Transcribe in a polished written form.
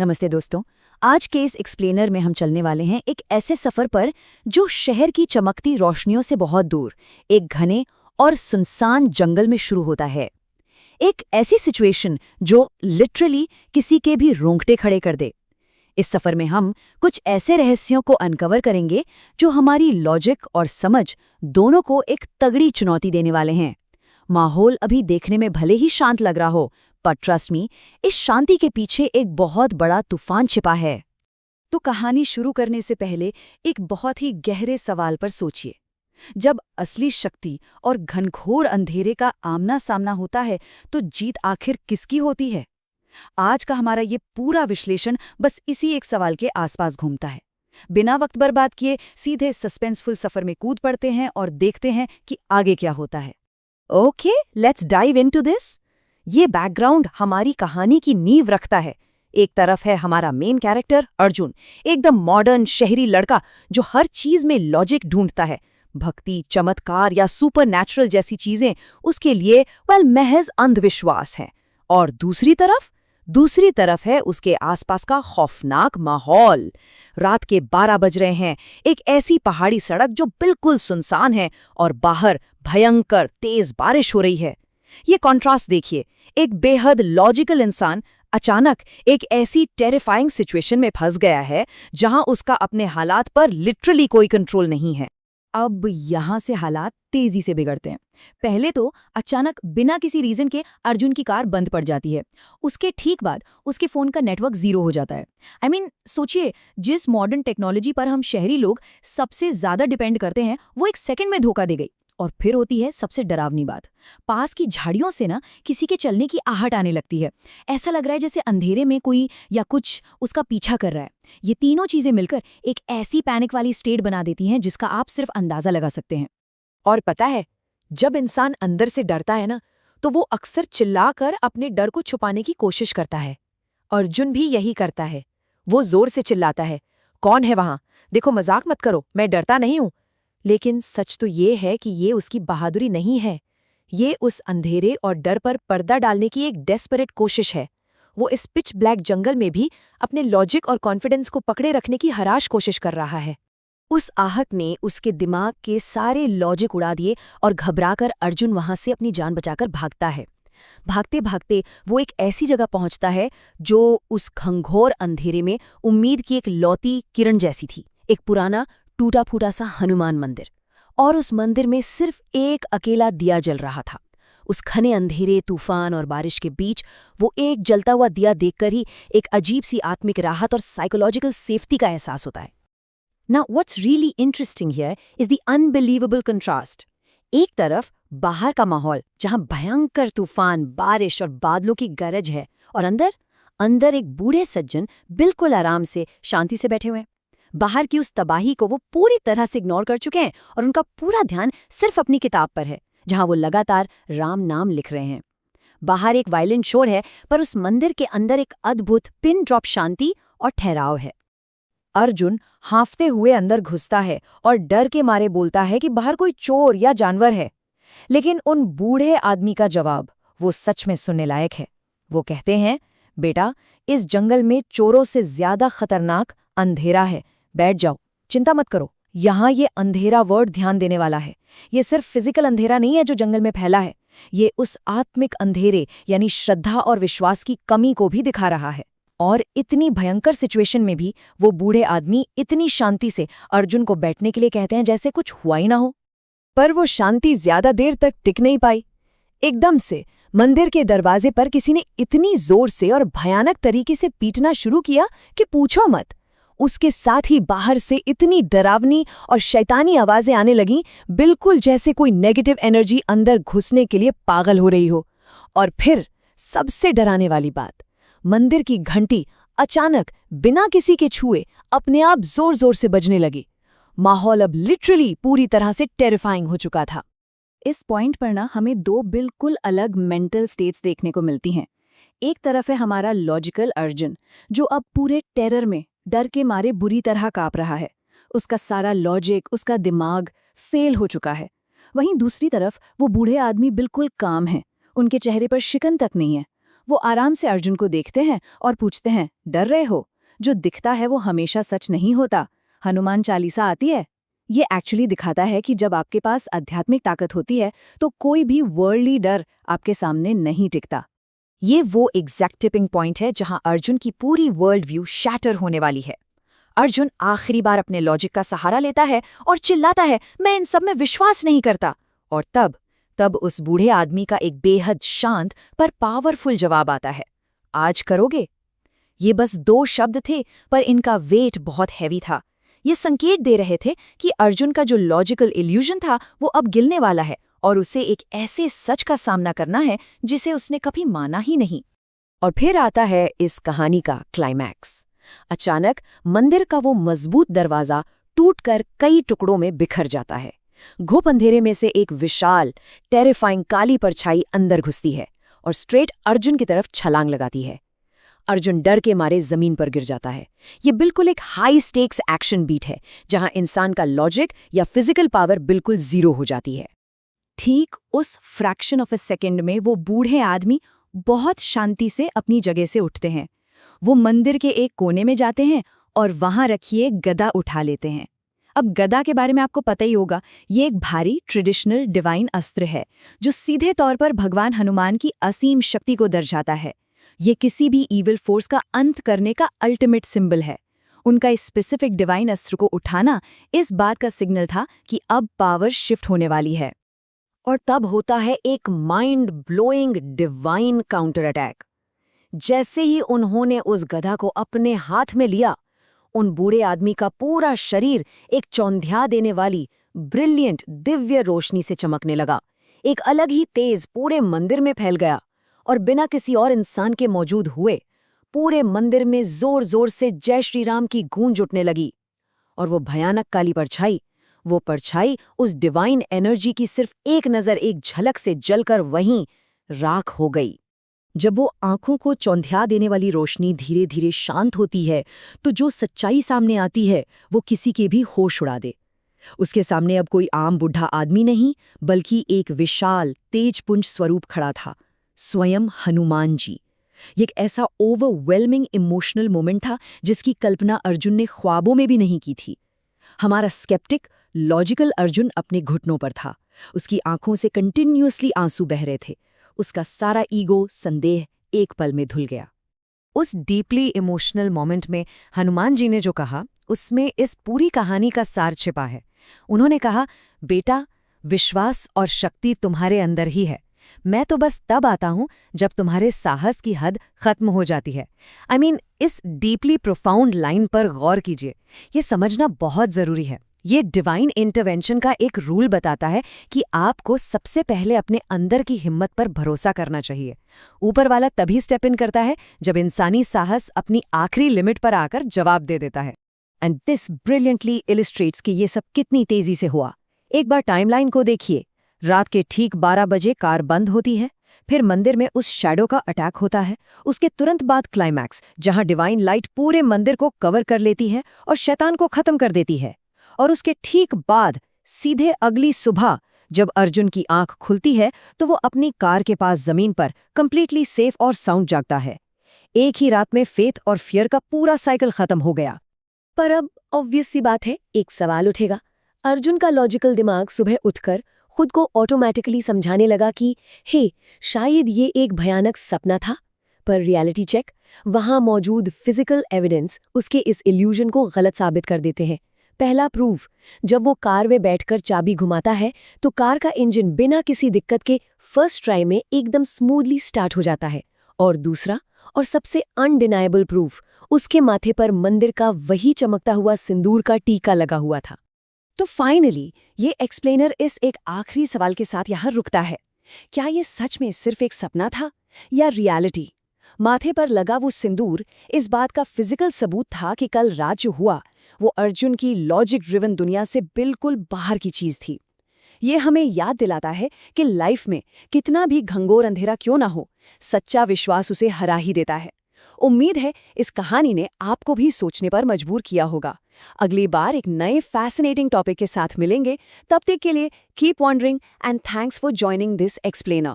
नमस्ते दोस्तों। आज के इस एक्सप्लेनर में हम चलने वाले हैं एक ऐसे सफर पर जो शहर की चमकती रोशनियों से बहुत दूर एक घने और सुनसान जंगल में शुरू होता है। एक ऐसी सिचुएशन जो लिटरली किसी के भी रोंगटे खड़े कर दे। इस सफर में हम कुछ ऐसे रहस्यों को अनकवर करेंगे जो हमारी लॉजिक और समझ दोनों को एक तगड़ी चुनौती देने वाले हैं। माहौल अभी देखने में भले ही शांत लग रहा हो, पर ट्रस्ट मी, इस शांति के पीछे एक बहुत बड़ा तूफान छिपा है। तो कहानी शुरू करने से पहले एक बहुत ही गहरे सवाल पर सोचिए। जब असली शक्ति और घनघोर अंधेरे का आमना सामना होता है तो जीत आखिर किसकी होती है? आज का हमारा ये पूरा विश्लेषण बस इसी एक सवाल के आसपास घूमता है। बिना वक्त बर्बाद किए सीधे सस्पेंसफुल सफर में कूद पड़ते हैं और देखते हैं कि आगे क्या होता है। Okay, let's dive into this. ये बैकग्राउंड हमारी कहानी की नींव रखता है। एक तरफ है हमारा मेन कैरेक्टर अर्जुन, एकदम मॉडर्न शहरी लड़का जो हर चीज में लॉजिक ढूंढता है। भक्ति, चमत्कार या सुपरनैचुरल जैसी चीजें उसके लिए महज अंधविश्वास हैं। और दूसरी तरफ है उसके आसपास का खौफनाक माहौल। रात के 12 बज रहे हैं, एक ऐसी पहाड़ी सड़क जो बिल्कुल सुनसान है और बाहर भयंकर तेज बारिश हो रही है। ये कॉन्ट्रास्ट देखिए, एक बेहद लॉजिकल इंसान अचानक एक ऐसी टेरिफाइंग सिचुएशन में फंस गया है जहां उसका अपने हालात पर लिटरली कोई कंट्रोल नहीं है। अब यहां से हालात तेजी से बिगड़ते हैं। पहले तो अचानक बिना किसी रीजन के अर्जुन की कार बंद पड़ जाती है। उसके ठीक बाद उसके फोन का नेटवर्क जीरो हो जाता है। सोचिए, जिस मॉडर्न टेक्नोलॉजी पर हम शहरी लोग सबसे ज्यादा डिपेंड करते हैं वो एक सेकंड में धोखा दे गई। और फिर होती है सबसे डरावनी बात, पास की झाड़ियों से ना किसी के चलने की आहट आने लगती है। ऐसा लग रहा है जैसे अंधेरे में कोई या कुछ उसका पीछा कर रहा है। ये तीनों चीजें मिलकर एक ऐसी पैनिक वाली स्टेट बना देती हैं जिसका आप सिर्फ अंदाजा लगा सकते हैं। और पता है, जब इंसान अंदर से डरता है ना, तो वो अक्सर चिल्लाकर अपने डर को छुपाने की कोशिश करता है। अर्जुन भी यही करता है। वो जोर से चिल्लाता है, कौन है वहां? देखो, मजाक मत करो, मैं डरता नहीं हूं। लेकिन सच तो ये है कि ये उसकी बहादुरी नहीं है। ये उस अंधेरे और डर पर पर्दा डालने की एक डेस्परेट कोशिश है। वो इस पिच ब्लैक जंगल में भी अपने लॉजिक और कॉन्फिडेंस को पकड़े रखने की हराश कोशिश कर रहा है। उस आहट ने उसके दिमाग के सारे लॉजिक उड़ा दिए और घबराकर अर्जुन वहां से अपनी जान बचाकर भागता है। भागते भागते वो एक ऐसी जगह पहुंचता है जो उस घंघोर अंधेरे में उम्मीद की एक लौती किरण जैसी थी। एक पुराना टूटा फूटा सा हनुमान मंदिर, और उस मंदिर में सिर्फ एक अकेला दिया जल रहा था। उस घने अंधेरे, तूफान और बारिश के बीच वो एक जलता हुआ दिया देखकर ही एक अजीब सी आत्मिक राहत और साइकोलॉजिकल सेफ्टी का एहसास होता है। Now, what's really interesting here is the unbelievable contrast. एक तरफ बाहर का माहौल जहां भयंकर तूफान, बारिश और बादलों की गरज है, और अंदर एक बूढ़े सज्जन बिल्कुल आराम से शांति से बैठे हुए हैं। बाहर की उस तबाही को वो पूरी तरह से इग्नोर कर चुके हैं और उनका पूरा ध्यान सिर्फ अपनी किताब पर है, जहां वो लगातार राम नाम लिख रहे हैं। बाहर एक वायलेंट शोर है, पर उस मंदिर के अंदर एक अद्भुत पिन ड्रॉप शांति और ठहराव है। अर्जुन हांफते हुए अंदर घुसता है और डर के मारे बोलता है कि बाहर कोई चोर या जानवर है। लेकिन उन बूढ़े आदमी का जवाब वो सच में सुनने लायक है। वो कहते हैं, बेटा, इस जंगल में चोरों से ज्यादा खतरनाक अंधेरा है। बैठ जाओ, चिंता मत करो। यहाँ ये अंधेरा वर्ड ध्यान देने वाला है। ये सिर्फ फिजिकल अंधेरा नहीं है जो जंगल में फैला है, ये उस आत्मिक अंधेरे यानी श्रद्धा और विश्वास की कमी को भी दिखा रहा है। और इतनी भयंकर सिचुएशन में भी वो बूढ़े आदमी इतनी शांति से अर्जुन को बैठने के लिए कहते हैं जैसे कुछ हुआ ही ना हो। पर वो शांति ज्यादा देर तक टिक नहीं पाई। एकदम से मंदिर के दरवाजे पर किसी ने इतनी जोर से और भयानक तरीके से पीटना शुरू किया कि पूछो मत। उसके साथ ही बाहर से इतनी डरावनी और शैतानी आवाजें आने लगीं, बिल्कुल जैसे कोई नेगेटिव एनर्जी अंदर घुसने के लिए पागल हो रही हो। और फिर सबसे डराने वाली बात, मंदिर की घंटी अचानक बिना किसी के छुए अपने आप जोर जोर से बजने लगी। माहौल अब लिटरली पूरी तरह से टेरिफाइंग हो चुका था। इस पॉइंट पर ना हमें दो बिल्कुल अलग मेंटल स्टेट्स देखने को मिलती हैं। एक तरफ है हमारा लॉजिकल अर्जुन, जो अब पूरे टेरर में डर के मारे बुरी तरह कांप रहा है। उसका सारा लॉजिक, उसका दिमाग फेल हो चुका है। वहीं दूसरी तरफ वो बूढ़े आदमी बिल्कुल काम है, उनके चेहरे पर शिकन तक नहीं है। वो आराम से अर्जुन को देखते हैं और पूछते हैं, डर रहे हो? जो दिखता है वो हमेशा सच नहीं होता। हनुमान चालीसा आती है। ये एक्चुअली दिखाता है कि जब आपके पास आध्यात्मिक ताकत होती है तो कोई भी वर्ल्डली डर आपके सामने नहीं टिकता। ये वो एग्जैक्ट टिपिंग पॉइंट है जहां अर्जुन की पूरी वर्ल्ड व्यू शैटर होने वाली है। अर्जुन आखिरी बार अपने लॉजिक का सहारा लेता है और चिल्लाता है, मैं इन सब में विश्वास नहीं करता। और तब उस बूढ़े आदमी का एक बेहद शांत पर पावरफुल जवाब आता है, आज करोगे? ये बस 2 शब्द थे, पर इनका वेट बहुत हैवी था। ये संकेत दे रहे थे कि अर्जुन का जो लॉजिकल इल्यूजन था वो अब गिरने वाला है और उसे एक ऐसे सच का सामना करना है जिसे उसने कभी माना ही नहीं। और फिर आता है इस कहानी का क्लाइमैक्स। अचानक मंदिर का वो मजबूत दरवाजा टूटकर कई टुकड़ों में बिखर जाता है। घुप अंधेरे में से एक विशाल टेरिफाइंग काली परछाई अंदर घुसती है और स्ट्रेट अर्जुन की तरफ छलांग लगाती है। अर्जुन डर के मारे जमीन पर गिर जाता है। ये बिल्कुल एक हाई स्टेक्स एक्शन बीट है जहां इंसान का लॉजिक या फिजिकल पावर बिल्कुल जीरो हो जाती है। ठीक उस फ्रैक्शन ऑफ अ सेकेंड में वो बूढ़े आदमी बहुत शांति से अपनी जगह से उठते हैं। वो मंदिर के एक कोने में जाते हैं और वहां रखिए गदा उठा लेते हैं। अब गदा के बारे में आपको पता ही होगा, ये एक भारी ट्रेडिशनल डिवाइन अस्त्र है जो सीधे तौर पर भगवान हनुमान की असीम शक्ति को दर्शाता है। ये किसी भी ईविल फोर्स का अंत करने का अल्टीमेट सिंबल है। उनका इस स्पेसिफिक डिवाइन अस्त्र को उठाना इस बात का सिग्नल था कि अब पावर शिफ्ट होने वाली है। और तब होता है एक mind blowing divine counter attack. जैसे ही उन्होंने उस गधा को अपने हाथ में लिया, उन बूढ़े आदमी का पूरा शरीर एक चौंधिया देने वाली ब्रिलियंट दिव्य रोशनी से चमकने लगा। एक अलग ही तेज पूरे मंदिर में फैल गया और बिना किसी और इंसान के मौजूद हुए पूरे मंदिर में जोर जोर से जय श्री राम की गूंज उठने लगी। और वो भयानक काली परछाई, वो परछाई उस डिवाइन एनर्जी की सिर्फ एक नज़र, एक झलक से जलकर वहीं राख हो गई। जब वो आंखों को चौंधिया देने वाली रोशनी धीरे धीरे शांत होती है तो जो सच्चाई सामने आती है वो किसी के भी होश उड़ा दे। उसके सामने अब कोई आम बूढ़ा आदमी नहीं, बल्कि एक विशाल तेजपुंज स्वरूप खड़ा था, स्वयं हनुमान जी। ये एक ऐसा ओवरवेलमिंग इमोशनल मोमेंट था जिसकी कल्पना अर्जुन ने ख्वाबों में भी नहीं की थी। हमारा स्केप्टिक लॉजिकल अर्जुन अपने घुटनों पर था। उसकी आंखों से कंटिन्यूअसली आंसू बह रहे थे। उसका सारा ईगो, संदेह एक पल में धुल गया। उस डीपली इमोशनल मोमेंट में हनुमान जी ने जो कहा, उसमें इस पूरी कहानी का सार छिपा है। उन्होंने कहा, बेटा, विश्वास और शक्ति तुम्हारे अंदर ही है। मैं तो बस तब आता हूं जब तुम्हारे साहस की हद खत्म हो जाती है। I mean, इस डीपली प्रोफाउंड लाइन पर गौर कीजिए। ये समझना बहुत जरूरी है। ये डिवाइन इंटरवेंशन का एक रूल बताता है कि आपको सबसे पहले अपने अंदर की हिम्मत पर भरोसा करना चाहिए। ऊपर वाला तभी स्टेप इन करता है जब इंसानी साहस अपनी आखिरी लिमिट पर आकर जवाब दे देता है। एंड दिस ब्रिलियंटली इलिस्ट्रेट्स कि ये सब कितनी तेजी से हुआ। एक बार टाइमलाइन को देखिए। रात के ठीक 12 बजे कार बंद होती है, फिर मंदिर में उस शैडो का अटैक होता है। उसके तुरंत बाद क्लाइमैक्स, जहां डिवाइन लाइट पूरे मंदिर को कवर कर लेती है और शैतान को खत्म कर देती है। और उसके ठीक बाद सीधे अगली सुबह जब अर्जुन की आंख खुलती है तो वो अपनी कार के पास जमीन पर कंप्लीटली सेफ और साउंड जागता है। एक ही रात में फेथ और फियर का पूरा साइकिल खत्म हो गया। पर अब ऑब्वियस सी बात है, एक सवाल उठेगा। अर्जुन का लॉजिकल दिमाग सुबह उठकर खुद को ऑटोमेटिकली समझाने लगा कि हे, शायद ये एक भयानक सपना था। पर रियलिटी चेक, वहां मौजूद फिजिकल एविडेंस उसके इस इल्यूजन को गलत साबित कर देते हैं। पहला प्रूफ, जब वो कार में बैठकर चाबी घुमाता है तो कार का इंजन बिना किसी दिक्कत के फर्स्ट ट्राई में एकदम स्मूथली स्टार्ट हो जाता है। और दूसरा और सबसे अनडिनाइबल प्रूफ, उसके माथे पर मंदिर का वही चमकता हुआ सिंदूर का टीका लगा हुआ था। तो फाइनली ये एक्सप्लेनर इस एक आखिरी सवाल के साथ यहाँ रुकता है, क्या ये सच में सिर्फ एक सपना था या रियलिटी? माथे पर लगा वो सिंदूर इस बात का फिजिकल सबूत था कि कल रात जो हुआ वो अर्जुन की लॉजिक ड्रिवन दुनिया से बिल्कुल बाहर की चीज थी। ये हमें याद दिलाता है कि लाइफ में कितना भी घंघोर अंधेरा क्यों ना हो, सच्चा विश्वास उसे हरा ही देता है। उम्मीद है इस कहानी ने आपको भी सोचने पर मजबूर किया होगा। अगली बार एक नए फैसिनेटिंग टॉपिक के साथ मिलेंगे। तब तक के लिए keep wondering and thanks for joining this explainer.